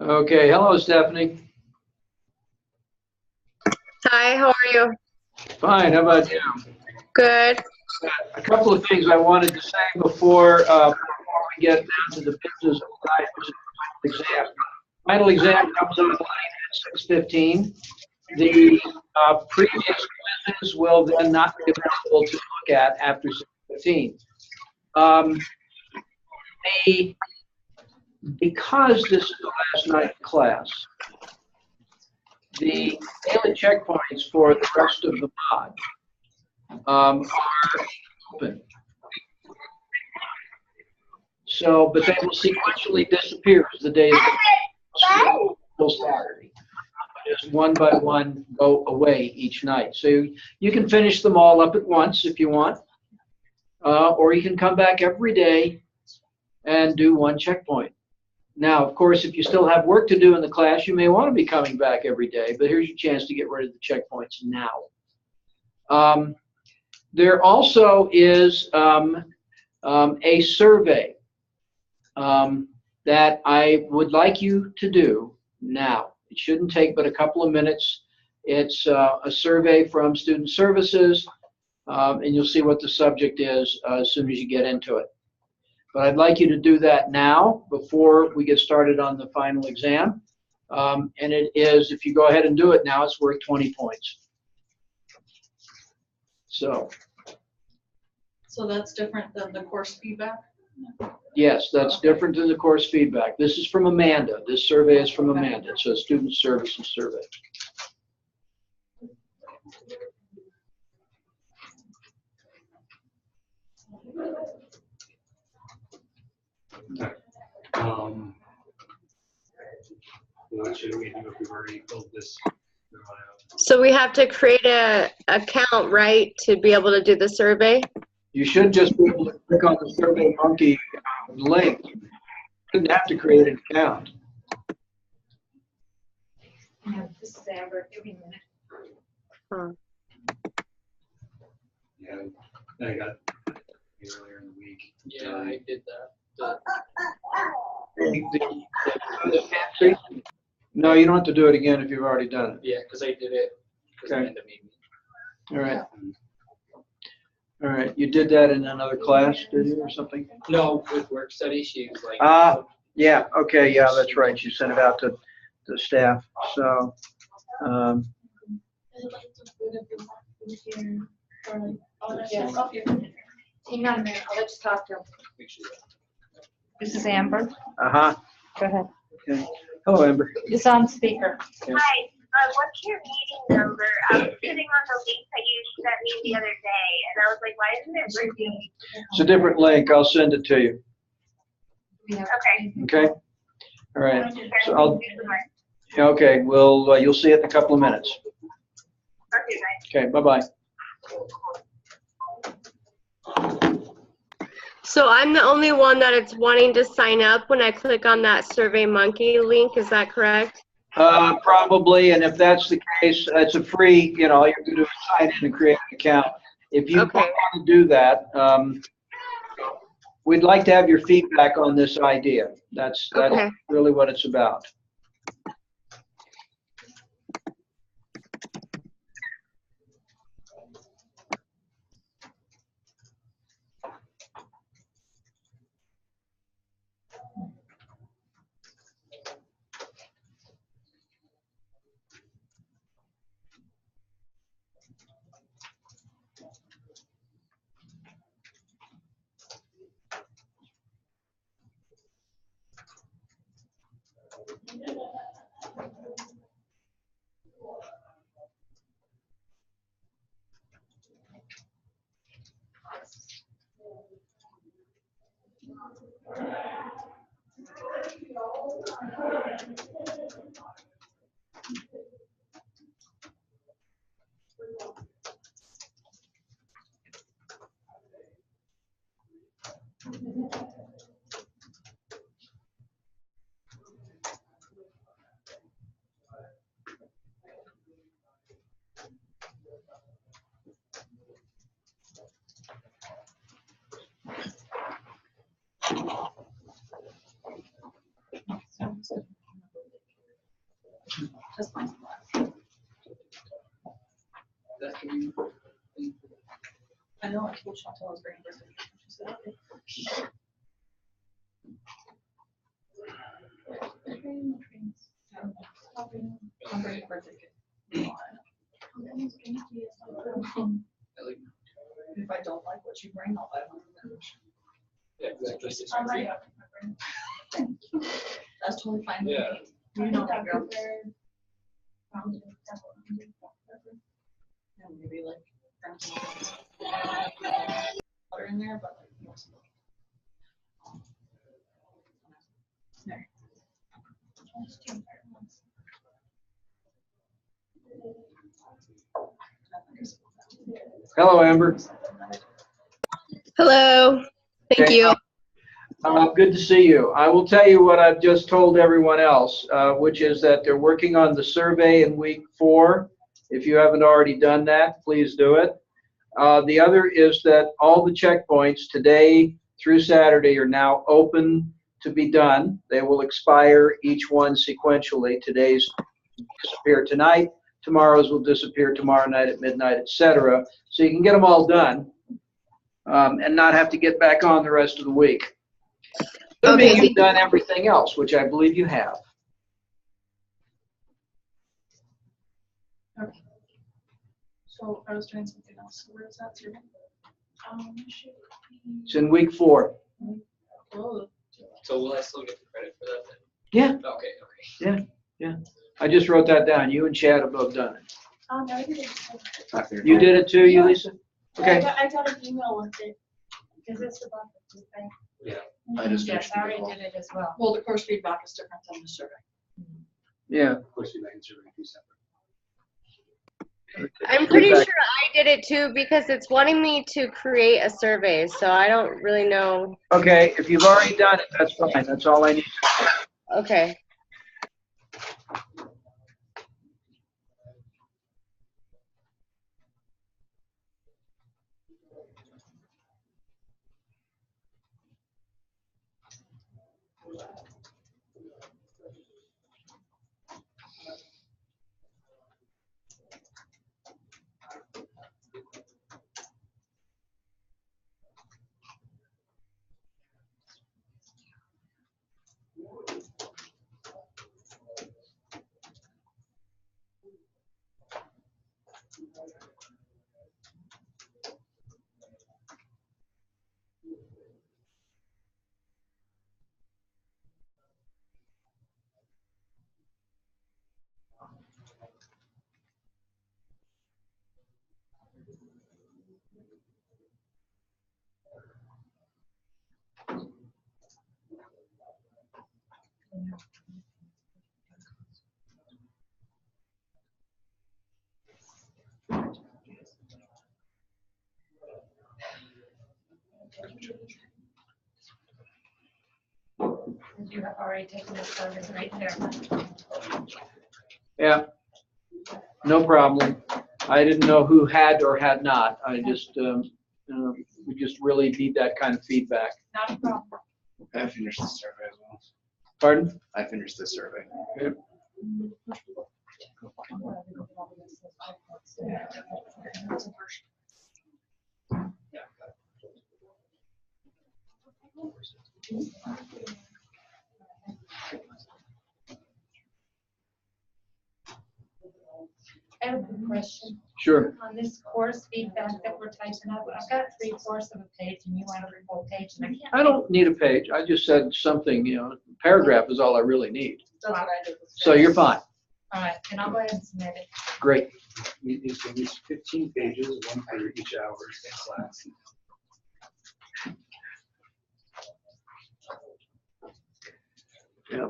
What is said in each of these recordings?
Okay, hello, Stephanie. Hi, how are you? Fine, how about you? Good. A couple of things I wanted to say before we get down to the business of life, which is the final exam. Final exam comes online at 6:15. The previous quizzes will then not be available to look at after 6:15. Because this is the last night class, the daily checkpoints for the rest of the mod are open. So, but they will sequentially disappear as the days go till Saturday. Just one by one go away each night. So you can finish them all up at once if you want, or you can come back every day and do one checkpoint. Now, of course, if you still have work to do in the class, you may want to be coming back every day, but here's your chance to get rid of the checkpoints now. There also is a survey that I would like you to do now. It shouldn't take but a couple of minutes. It's a survey from Student Services, and you'll see what the subject is as soon as you get into it. But I'd like you to do that now before we get started on the final exam. And it is, if you go ahead and do it now, it's worth 20 points. So that's different than the course feedback? yes, that's different than the course feedback. This is from Amanda. This survey is from Amanda. It's a Student Services survey. What should we do if we've already filled this? So we have to create a account, right, to be able to do the survey? You should just be able to click on the Survey Monkey link. You shouldn't have to create an account. This is Amber. Give me a minute. Yeah, I got earlier in the week. Yeah, I did that. No, you don't have to do it again if you've already done it. Yeah, because I did it. Okay. Amanda made me. All right. All right. You did that in another class, did you, or something? No, with work study, she was like. Yeah. Okay. Yeah, that's right. You sent it out to the staff. So. Hang on a minute, I'll let you talk to him. This is Amber. Uh-huh. Go ahead. Okay. Hello, Amber. It's on speaker. Hi, what's your meeting number? I was sitting on the link that you sent me the other day, and I was like, why isn't it working? It's a different link. I'll send it to you. Okay. Okay. All right. So okay. Well, you'll see it in a couple of minutes. Okay, bye. Okay. Bye-bye. So I'm the only one that it's wanting to sign up when I click on that Survey Monkey link, is that correct? Probably, and if that's the case, it's a free, all you have to do is sign in and create an account. If you Okay. want to do that, we'd like to have your feedback on this idea. That's Okay. really what it's about. That's fine. That can be- I know I told Chantel I was bringing birthday. She said, okay. I'm bringing birthday cake. If I don't like what you bring, I'll buy one. Yeah, exactly. That's totally fine. with Yeah. me. You know that girl. Yeah, maybe like water in there, but like most of it. There. Hello, Amber. Hello. Thank Okay, you. Good to see you. I will tell you what I've just told everyone else, which is that they're working on the survey in week 4. If you haven't already done that, please do it. The other is that all the checkpoints today through Saturday are now open to be done. They will expire each one sequentially. Today's disappear tonight, tomorrow's will disappear tomorrow night at midnight, etc. So you can get them all done and not have to get back on the rest of the week. Assuming Okay. you've done everything else, which I believe you have. Okay. So I was doing something else. Where is that survey? It's in week 4. Oh, So will I still get the credit for that then? Yeah. Okay. I just wrote that down. You and Chad have both done it. no, I did it. You did it too, you, Lisa? Okay. I got an email with it. Is this about the thing? I just Yes, finished I already it all. did it as well. Well, the course feedback is different than the survey. Yeah. Of course, you can survey two separate. I'm pretty sure I did it too because it's wanting me to create a survey, so I don't really know. Okay, if you've already done it, that's fine. That's all I need. Okay. You have already taken this survey right there. Yeah. No problem. I didn't know who had or had not. I just, we just really need that kind of feedback. Not a problem. I finished the survey as well. Pardon? I finished the survey. I have a quick question. Sure. On this course feedback that we're typing up, I've got 3/4 of a page and you want a full page and I can't. I don't need a page. I just said something, paragraph is all I really need. That's what I did. with So you're fine. All right, then I'll go ahead and submit it. Great. It's 15 pages, one for each hour in class. Yeah.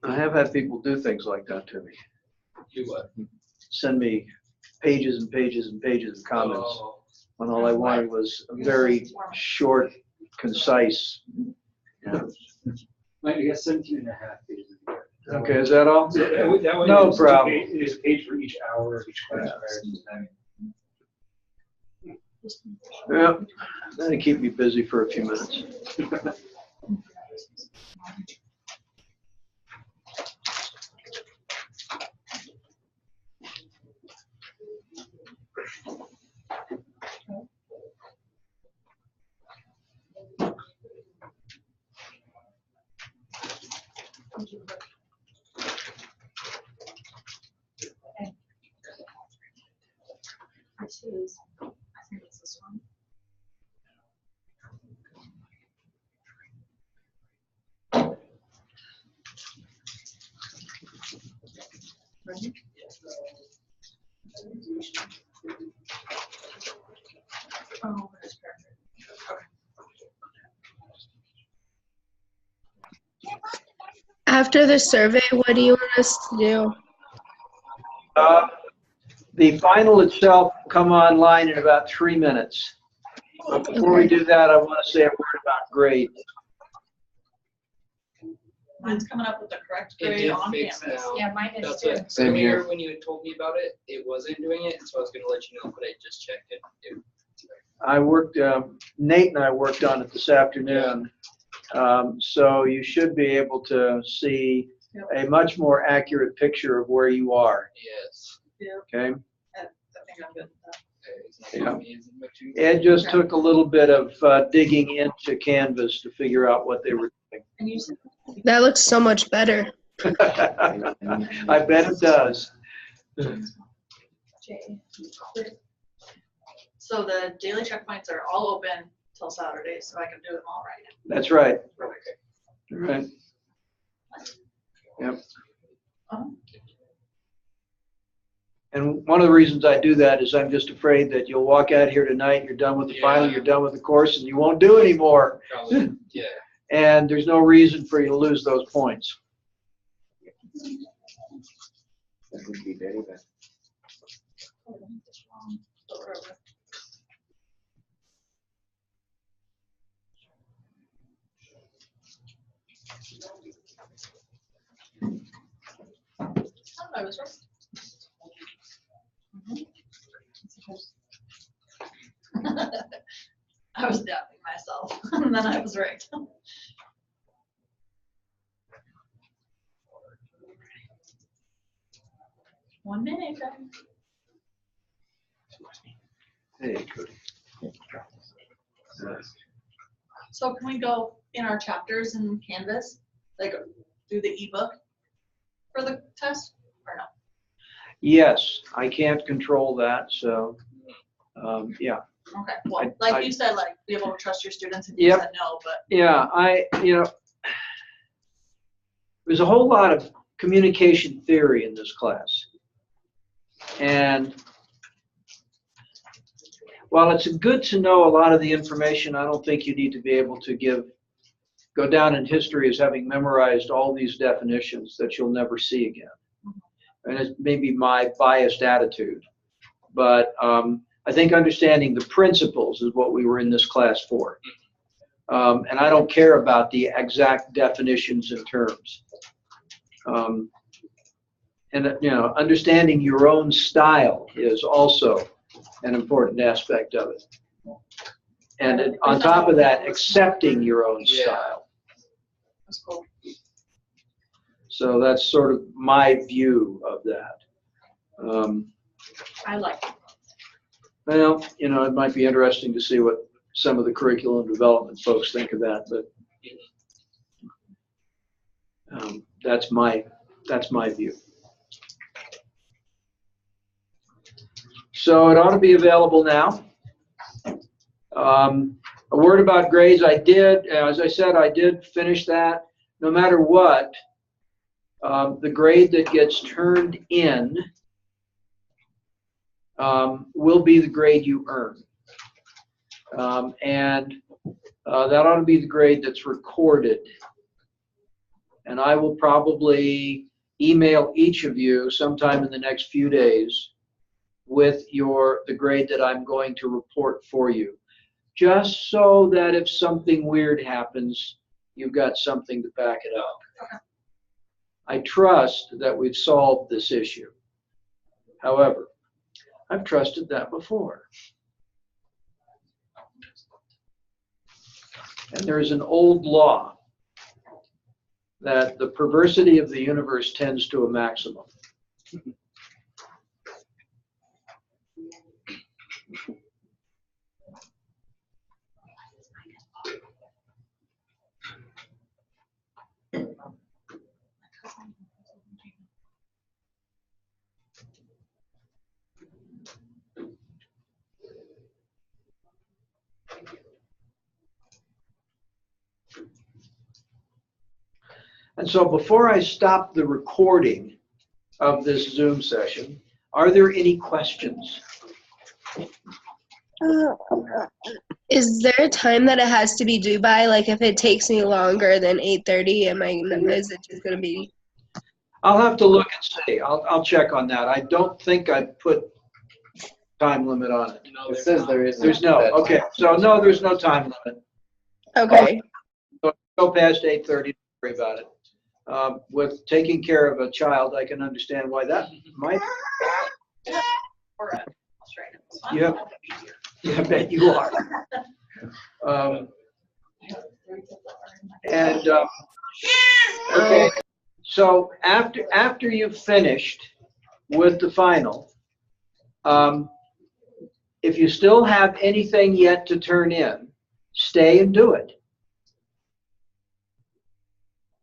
I have had people do things like that to me. Do what? Send me pages and pages and pages of comments Oh, when all I wanted was a very short, concise. I guess 17 and a half pages. Okay, is that all? So that way No it's problem. It is a page for each hour of each class. prior to that. Yeah, that'll keep me busy for a few minutes. This is, I think it's this one. Ready? Oh, that's perfect. After the survey, what do you want us to do? The final itself will come online in about 3 minutes. But before we do that, I want to say a word about grade. Mine's coming up with the correct It grade did on fix Canvas. now. Yeah, mine is That's too. what, Same here. earlier when you had told me about it, it wasn't doing it, so I was gonna let you know, but I just checked it. I worked, Nate and I worked on it this afternoon. So you should be able to see a much more accurate picture of where you are, Yes. okay? I think I'm good with that. It's not Yeah. amazing, but you- It just took a little bit of digging into Canvas to figure out what they were doing. And you said, That looks so much better. I bet it does. Jay. So the daily checkpoints are all open till Saturday, so I can do them all right. That's right. Okay. Right. Yep. And one of the reasons I do that is I'm just afraid that you'll walk out here tonight, you're done with the final, Yeah. you're done with the course, and you won't do anymore. Probably, yeah. And there's no reason for you to lose those points. That would be very bad. I was right. I was doubting myself, and then I was right. 1 minute, guys. Hey, Cody. So can we go in our chapters in Canvas, like do the ebook for the test, or no? Yes, I can't control that, so, yeah. Okay, well, I- like I- you said, like be able to trust your students, and you Yep. said no, but Yeah, there's a whole lot of communication theory in this class. And while it's good to know a lot of the information, I don't think you need to be able to go down in history as having memorized all these definitions that you'll never see again. And it may be my biased attitude, but I think understanding the principles is what we were in this class for. And I don't care about the exact definitions and terms. And understanding your own style is also an important aspect of it. And on top of that, accepting your own Yeah. style. that's cool. So that's sort of my view of that. I like it. Well, it might be interesting to see what some of the curriculum development folks think of that, but that's my view. So it ought to be available now. A word about grades. As I said, I did finish that. No matter what, the grade that gets turned in will be the grade you earn. And that ought to be the grade that's recorded. And I will probably email each of you sometime in the next few days with the grade that I'm going to report for you. Just so that if something weird happens, you've got something to back it up. I trust that we've solved this issue. However, I've trusted that before. And there's an old law that the perversity of the universe tends to a maximum. And so before I stop the recording of this Zoom session, are there any questions? Is there a time that it has to be due by? Like if it takes me longer than 8:30, is it just gonna be? I'll have to look and see. I'll check on that. I don't think I put time limit on it. No, It there's says not. there is. There's no, okay, so no, there's no time limit. Okay. Go past 8:30, don't worry about it. With taking care of a child, I can understand why that might, Or a Australian. Yep. yeah, I bet you are. Okay, so after you've finished with the final, if you still have anything yet to turn in, stay and do it.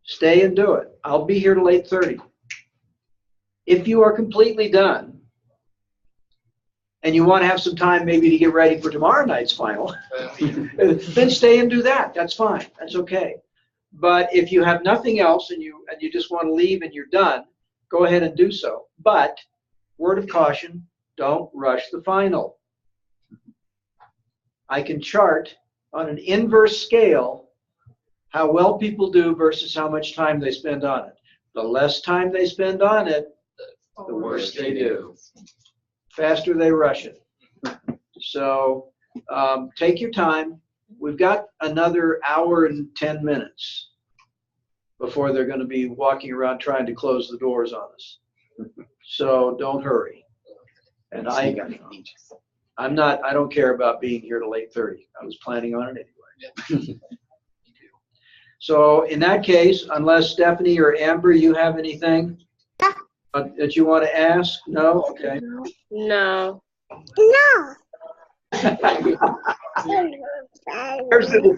Stay and do it. I'll be here till 8:30. If you are completely done and you want to have some time maybe to get ready for tomorrow night's final, then stay and do that. That's fine. That's okay. But if you have nothing else and you just want to leave and you're done, go ahead and do so. But word of caution, don't rush the final. I can chart on an inverse scale how well people do versus how much time they spend on it. The less time they spend on it, the worse they do. Faster they rush it. So take your time. We've got another hour and 10 minutes before they're going to be walking around trying to close the doors on us. So don't hurry. And I don't care about being here till 8:30. I was planning on it anyway. So in that case, unless Stephanie or Amber, you have anything that you want to ask? No? Okay. No. There's the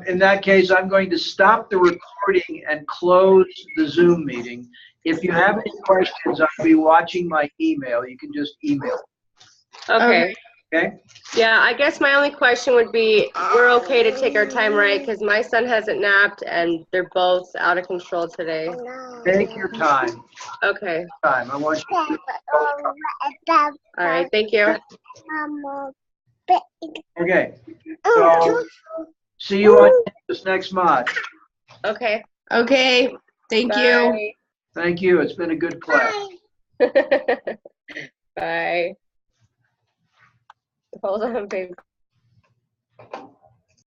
in that case, I'm going to stop the recording and close the Zoom meeting. If you have any questions, I'll be watching my email. You can just email. Okay. Okay? Yeah, I guess my only question would be, we're okay to take our time, right? Because my son hasn't napped and they're both out of control today. Take your time. Okay. I want you to. All right. Thank you. Okay. So see you on this next mod. Okay. Okay. Thank you. Thank you. It's been a good class. Bye. Bye. Hold on, babe.